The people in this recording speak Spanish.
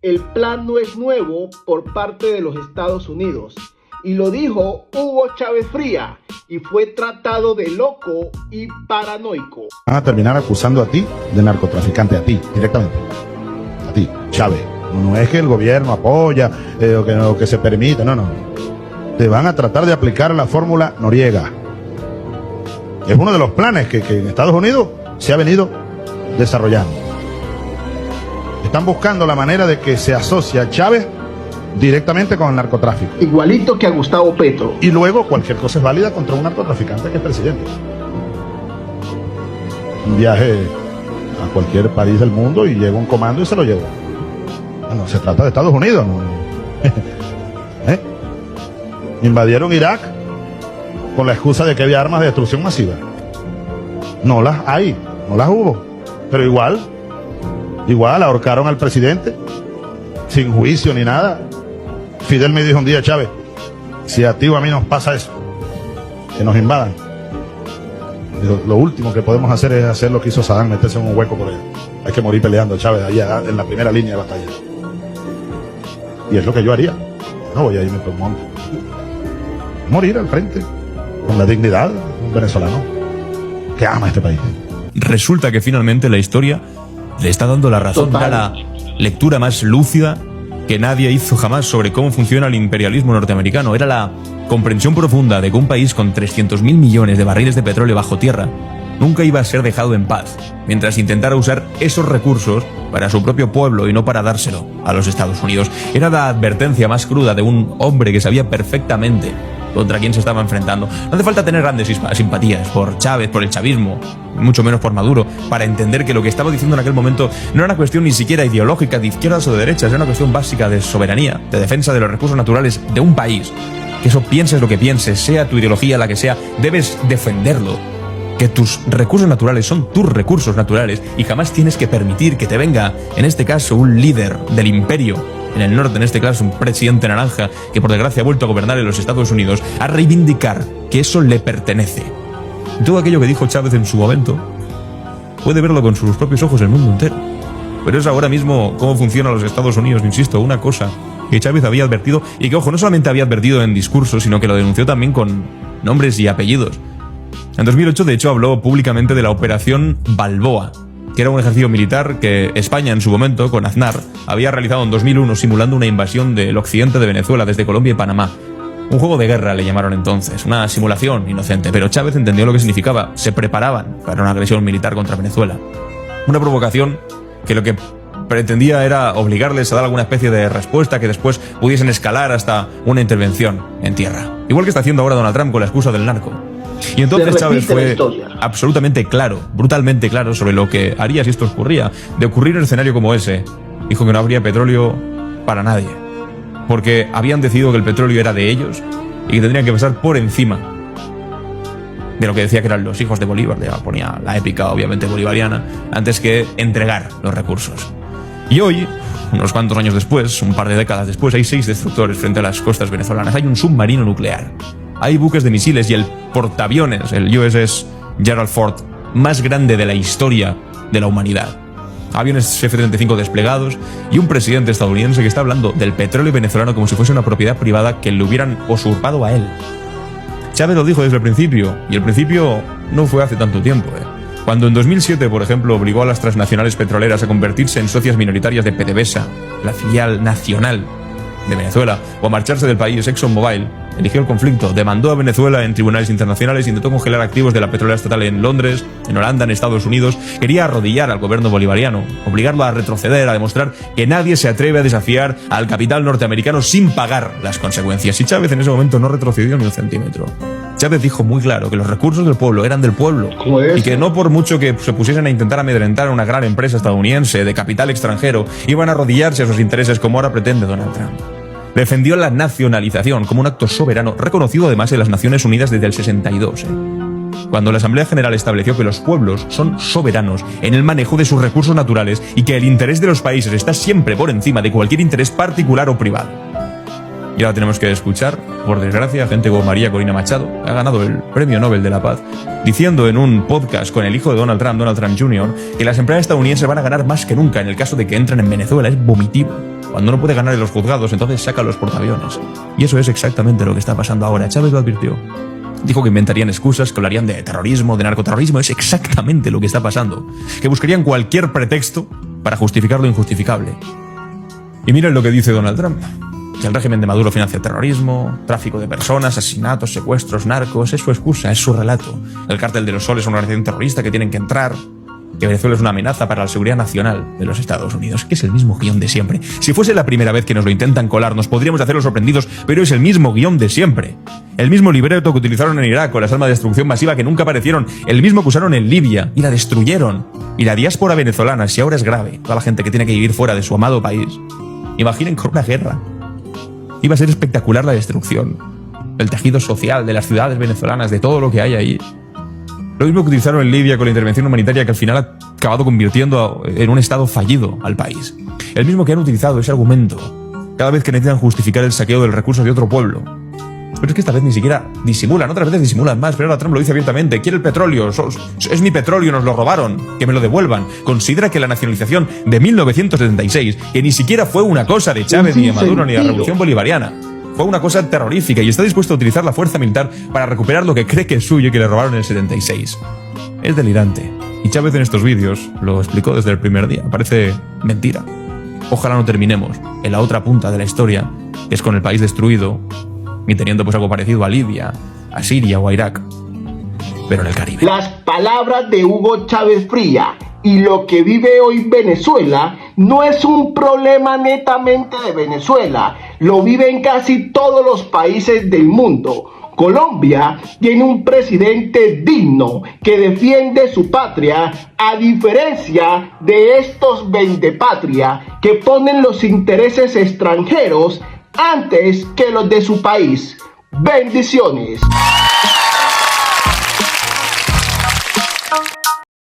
el plan no es nuevo por parte de los Estados Unidos. Y lo dijo Hugo Chávez Frías y fue tratado de loco y paranoico. Van a terminar acusando a ti de narcotraficante, a ti, directamente. A ti, Chávez. No es que el gobierno apoya o que se permita, no. Te van a tratar de aplicar la fórmula Noriega. Es uno de los planes que en Estados Unidos se ha venido desarrollando. Están buscando la manera de que se asocie a Chávez directamente con el narcotráfico. Igualito que a Gustavo Petro. Y luego cualquier cosa es válida contra un narcotraficante que es presidente. Un viaje a cualquier país del mundo y llega un comando y se lo lleva. Bueno, se trata de Estados Unidos, ¿no? Invadieron Irak con la excusa de que había armas de destrucción masiva. No las hay, no las hubo. Pero igual ahorcaron al presidente sin juicio ni nada. Fidel me dijo un día, Chávez, si a ti o a mí nos pasa eso, que nos invadan, lo último que podemos hacer es hacer lo que hizo Saddam, meterse en un hueco por allá. Hay que morir peleando, Chávez, allá en la primera línea de batalla. Y es lo que yo haría. No voy a irme por un monte. Morir al frente, con la dignidad de un venezolano que ama este país. Resulta que finalmente la historia le está dando la razón. Era la lectura más lúcida que nadie hizo jamás sobre cómo funciona el imperialismo norteamericano. Era la comprensión profunda de que un país con 300.000 millones de barriles de petróleo bajo tierra nunca iba a ser dejado en paz, mientras intentara usar esos recursos para su propio pueblo y no para dárselo a los Estados Unidos. Era la advertencia más cruda de un hombre que sabía perfectamente contra quién se estaba enfrentando. No hace falta tener grandes simpatías por Chávez, por el chavismo, mucho menos por Maduro, para entender que lo que estaba diciendo en aquel momento no era una cuestión ni siquiera ideológica de izquierdas o de derechas, era una cuestión básica de soberanía, de defensa de los recursos naturales de un país. Que eso pienses lo que pienses, sea tu ideología la que sea, debes defenderlo. Que tus recursos naturales son tus recursos naturales y jamás tienes que permitir que te venga, en este caso, un líder del imperio en el norte, en este caso un presidente naranja que por desgracia ha vuelto a gobernar en los Estados Unidos, a reivindicar que eso le pertenece. Y todo aquello que dijo Chávez en su momento puede verlo con sus propios ojos el mundo entero. Pero es ahora mismo cómo funcionan los Estados Unidos, insisto, una cosa que Chávez había advertido y que, ojo, no solamente había advertido en discurso, sino que lo denunció también con nombres y apellidos. En 2008, de hecho, habló públicamente de la Operación Balboa, que era un ejercicio militar que España en su momento, con Aznar, había realizado en 2001 simulando una invasión del occidente de Venezuela desde Colombia y Panamá. Un juego de guerra le llamaron entonces, una simulación inocente, pero Chávez entendió lo que significaba. Se preparaban para una agresión militar contra Venezuela. Una provocación que lo que pretendía era obligarles a dar alguna especie de respuesta que después pudiesen escalar hasta una intervención en tierra. Igual que está haciendo ahora Donald Trump con la excusa del narco. Y entonces Chávez fue absolutamente claro, brutalmente claro sobre lo que haría si esto ocurría. De ocurrir un escenario como ese, dijo que no habría petróleo para nadie, porque habían decidido que el petróleo era de ellos y que tendrían que pasar por encima de lo que decía que eran los hijos de Bolívar. Le ponía la épica, obviamente, bolivariana, antes que entregar los recursos. Y hoy, unos cuantos años después, un par de décadas después, hay 6 destructores frente a las costas venezolanas. Hay un submarino nuclear. Hay buques de misiles y el portaaviones, el USS Gerald Ford, más grande de la historia de la humanidad. Aviones F-35 desplegados y un presidente estadounidense que está hablando del petróleo venezolano como si fuese una propiedad privada que le hubieran usurpado a él. Chávez lo dijo desde el principio, y el principio no fue hace tanto tiempo. Cuando en 2007, por ejemplo, obligó a las transnacionales petroleras a convertirse en socias minoritarias de PDVSA, la filial nacional de Venezuela, o a marcharse del país, ExxonMobil eligió el conflicto, demandó a Venezuela en tribunales internacionales, intentó congelar activos de la petrolera estatal en Londres, en Holanda, en Estados Unidos, quería arrodillar al gobierno bolivariano, obligarlo a retroceder, a demostrar que nadie se atreve a desafiar al capital norteamericano sin pagar las consecuencias. Y Chávez en ese momento no retrocedió ni un centímetro. Chávez dijo muy claro que los recursos del pueblo eran del pueblo y que no por mucho que se pusiesen a intentar amedrentar a una gran empresa estadounidense de capital extranjero, iban a arrodillarse a sus intereses como ahora pretende Donald Trump. Defendió la nacionalización como un acto soberano, reconocido además en las Naciones Unidas desde el 62, cuando la Asamblea General estableció que los pueblos son soberanos en el manejo de sus recursos naturales y que el interés de los países está siempre por encima de cualquier interés particular o privado. Y ahora tenemos que escuchar, por desgracia, gente como María Corina Machado, que ha ganado el Premio Nobel de la Paz, diciendo en un podcast con el hijo de Donald Trump Jr., que las empresas estadounidenses van a ganar más que nunca en el caso de que entren en Venezuela. Es vomitivo. Cuando no puede ganar en los juzgados, entonces saca los portaaviones. Y eso es exactamente lo que está pasando ahora. Chávez lo advirtió. Dijo que inventarían excusas, que hablarían de terrorismo, de narcoterrorismo. Es exactamente lo que está pasando. Que buscarían cualquier pretexto para justificar lo injustificable. Y miren lo que dice Donald Trump. Que el régimen de Maduro financia terrorismo, tráfico de personas, asesinatos, secuestros, narcos. Es su excusa, es su relato. El Cártel de los Soles es una organización terrorista que tienen que entrar. Que Venezuela es una amenaza para la seguridad nacional de los Estados Unidos. Que es el mismo guión de siempre. Si fuese la primera vez que nos lo intentan colar, nos podríamos hacer los sorprendidos, pero es el mismo guión de siempre. El mismo libreto que utilizaron en Irak con las armas de destrucción masiva que nunca aparecieron. El mismo que usaron en Libia y la destruyeron. Y la diáspora venezolana, si ahora es grave, toda la gente que tiene que vivir fuera de su amado país. Imaginen con una guerra. Iba a ser espectacular la destrucción. El tejido social de las ciudades venezolanas, de todo lo que hay ahí. Lo mismo que utilizaron en Libia con la intervención humanitaria que al final ha acabado convirtiendo en un estado fallido al país. El mismo que han utilizado ese argumento cada vez que necesitan justificar el saqueo del recurso de otro pueblo. Pero es que esta vez ni siquiera disimulan, otras veces disimulan más, pero ahora Trump lo dice abiertamente. Quiere el petróleo, es mi petróleo, nos lo robaron, que me lo devuelvan. Considera que la nacionalización de 1976, que ni siquiera fue una cosa de Chávez, ni de Maduro, ni de la Revolución Bolivariana, fue una cosa terrorífica y está dispuesto a utilizar la fuerza militar para recuperar lo que cree que es suyo y que le robaron en el 76. Es delirante. Y Chávez en estos vídeos lo explicó desde el primer día. Parece mentira. Ojalá no terminemos en la otra punta de la historia, que es con el país destruido y teniendo pues algo parecido a Libia, a Siria o a Irak, pero en el Caribe. Las palabras de Hugo Chávez Fría y lo que vive hoy Venezuela no es un problema netamente de Venezuela, lo viven casi todos los países del mundo. Colombia tiene un presidente digno que defiende su patria, a diferencia de estos vendepatria que ponen los intereses extranjeros antes que los de su país. Bendiciones.